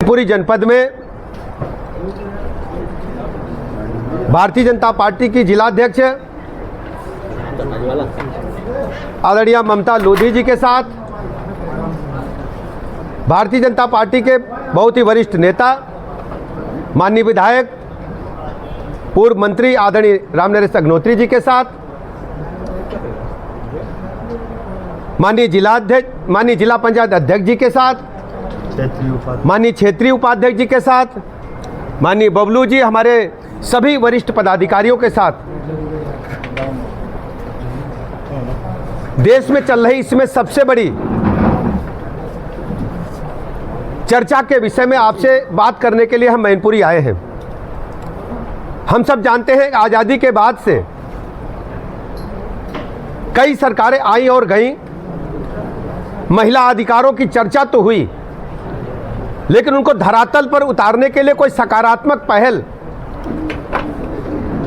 मैनपुरी जनपद में भारतीय जनता पार्टी की जिलाध्यक्ष आदरणीय ममता लोधी जी के साथ भारतीय जनता पार्टी के बहुत ही वरिष्ठ नेता माननीय विधायक पूर्व मंत्री आदरणीय रामनरेश अग्नोत्री जी के साथ माननीय जिला पंचायत अध्यक्ष जी के साथ माननीय क्षेत्रीय उपाध्यक्ष जी के साथ माननीय बबलू जी हमारे सभी वरिष्ठ पदाधिकारियों के साथ देश में चल रही इसमें सबसे बड़ी चर्चा के विषय में आपसे बात करने के लिए हम मैनपुरी आए हैं। हम सब जानते हैं आज़ादी के बाद से कई सरकारें आई और गईं, महिला अधिकारों की चर्चा तो हुई, लेकिन उनको धरातल पर उतारने के लिए कोई सकारात्मक पहल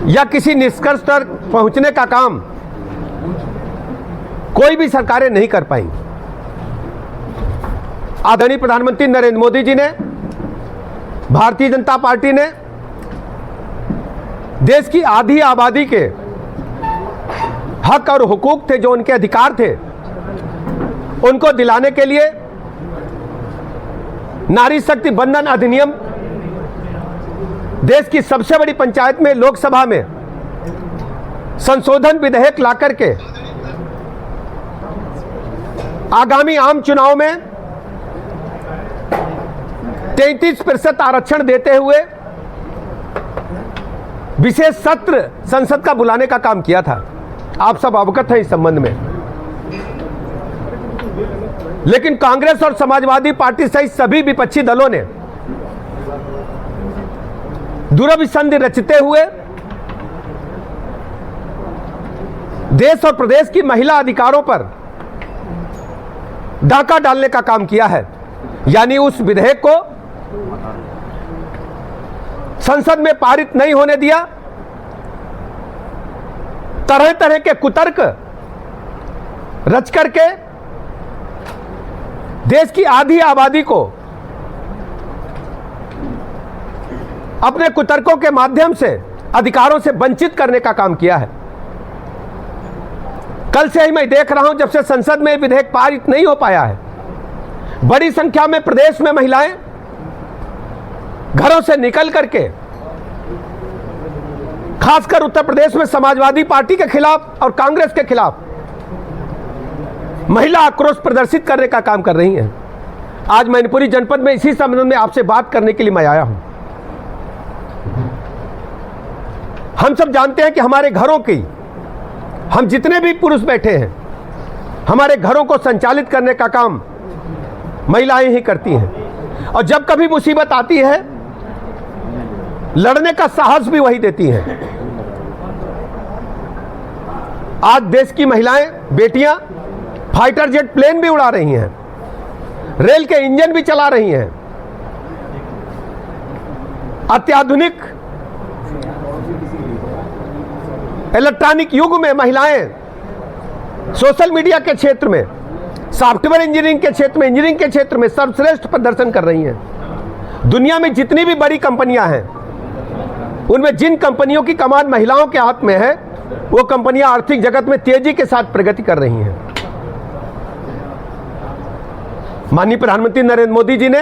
या किसी निष्कर्ष पर पहुंचने का काम कोई भी सरकारें नहीं कर पाई। आदरणीय प्रधानमंत्री नरेंद्र मोदी जी ने, भारतीय जनता पार्टी ने देश की आधी आबादी के हक और हुकूक थे, जो उनके अधिकार थे, उनको दिलाने के लिए नारी शक्ति बंधन अधिनियम देश की सबसे बड़ी पंचायत में लोकसभा में संशोधन विधेयक लाकर के आगामी आम चुनाव में 33% आरक्षण देते हुए विशेष सत्र संसद का बुलाने का काम किया था। आप सब अवगत हैं इस संबंध में। लेकिन कांग्रेस और समाजवादी पार्टी सहित सभी विपक्षी दलों ने दुरभिसंधि रचते हुए देश और प्रदेश की महिला अधिकारों पर डाका डालने का काम किया है। यानी उस विधेयक को संसद में पारित नहीं होने दिया, तरह तरह के कुतर्क रच करके देश की आधी आबादी को अपने कुतर्कों के माध्यम से अधिकारों से वंचित करने का काम किया है। कल से ही मैं देख रहा हूं, जब से संसद में विधेयक पारित नहीं हो पाया है, बड़ी संख्या में प्रदेश में महिलाएं घरों से निकल करके, खासकर उत्तर प्रदेश में समाजवादी पार्टी के खिलाफ और कांग्रेस के खिलाफ महिला आक्रोश प्रदर्शित करने का काम कर रही हैं। आज मैनपुरी जनपद में इसी संबंध में आपसे बात करने के लिए मैं आया हूं। हम सब जानते हैं कि हमारे घरों की, हम जितने भी पुरुष बैठे हैं, हमारे घरों को संचालित करने का काम महिलाएं ही करती हैं, और जब कभी मुसीबत आती है लड़ने का साहस भी वही देती हैं। आज देश की महिलाएं, बेटियां फाइटर जेट प्लेन भी उड़ा रही हैं, रेल के इंजन भी चला रही हैं। अत्याधुनिक इलेक्ट्रॉनिक युग में महिलाएं सोशल मीडिया के क्षेत्र में, सॉफ्टवेयर इंजीनियरिंग के क्षेत्र में, इंजीनियरिंग के क्षेत्र में सर्वश्रेष्ठ प्रदर्शन कर रही हैं। दुनिया में जितनी भी बड़ी कंपनियां हैं, उनमें जिन कंपनियों की कमान महिलाओं के हाथ में है, वो कंपनियां आर्थिक जगत में तेजी के साथ प्रगति कर रही हैं। माननीय प्रधानमंत्री नरेंद्र मोदी जी ने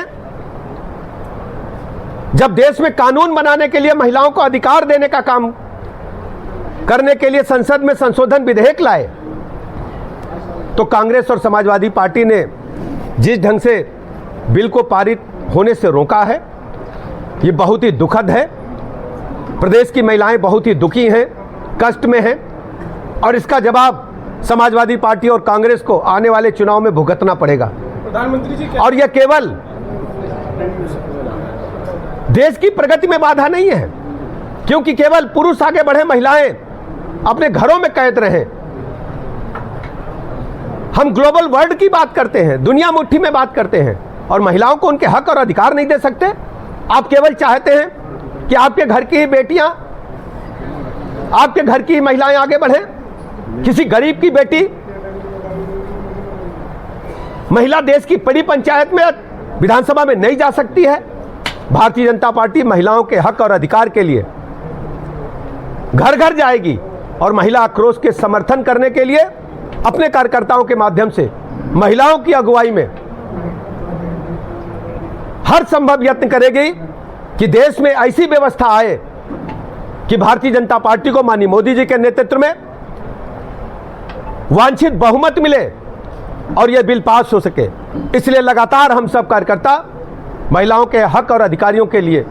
जब देश में कानून बनाने के लिए महिलाओं को अधिकार देने का काम करने के लिए संसद में संशोधन विधेयक लाए, तो कांग्रेस और समाजवादी पार्टी ने जिस ढंग से बिल को पारित होने से रोका है, ये बहुत ही दुखद है। प्रदेश की महिलाएं बहुत ही दुखी हैं, कष्ट में हैं, और इसका जवाब समाजवादी पार्टी और कांग्रेस को आने वाले चुनाव में भुगतना पड़ेगा। प्रधानमंत्री जी, और यह केवल देश की प्रगति में बाधा नहीं है, क्योंकि केवल पुरुष आगे बढ़े, महिलाएं अपने घरों में कैद रहे। हम ग्लोबल वर्ल्ड की बात करते हैं, दुनिया मुट्ठी में बात करते हैं, और महिलाओं को उनके हक और अधिकार नहीं दे सकते। आप केवल चाहते हैं कि आपके घर की बेटियां, आपके घर की महिलाएं आगे बढ़ें। किसी गरीब की बेटी, महिला देश की बड़ी पंचायत में, विधानसभा में नहीं जा सकती है, भारतीय जनता पार्टी महिलाओं के हक और अधिकार के लिए घर घर जाएगी और महिला आक्रोश के समर्थन करने के लिए अपने कार्यकर्ताओं के माध्यम से महिलाओं की अगुवाई में हर संभव यत्न करेगी कि देश में ऐसी व्यवस्था आए कि भारतीय जनता पार्टी को माननीय मोदी जी के नेतृत्व में वांछित बहुमत मिले और यह बिल पास हो सके। इसलिए लगातार हम सब कार्यकर्ता महिलाओं के हक और अधिकारियों के लिए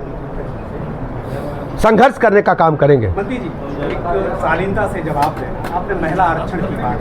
संघर्ष करने का काम करेंगे। मंत्री जी, एक शालीनता से जवाब दें। आपने महिला आरक्षण की बात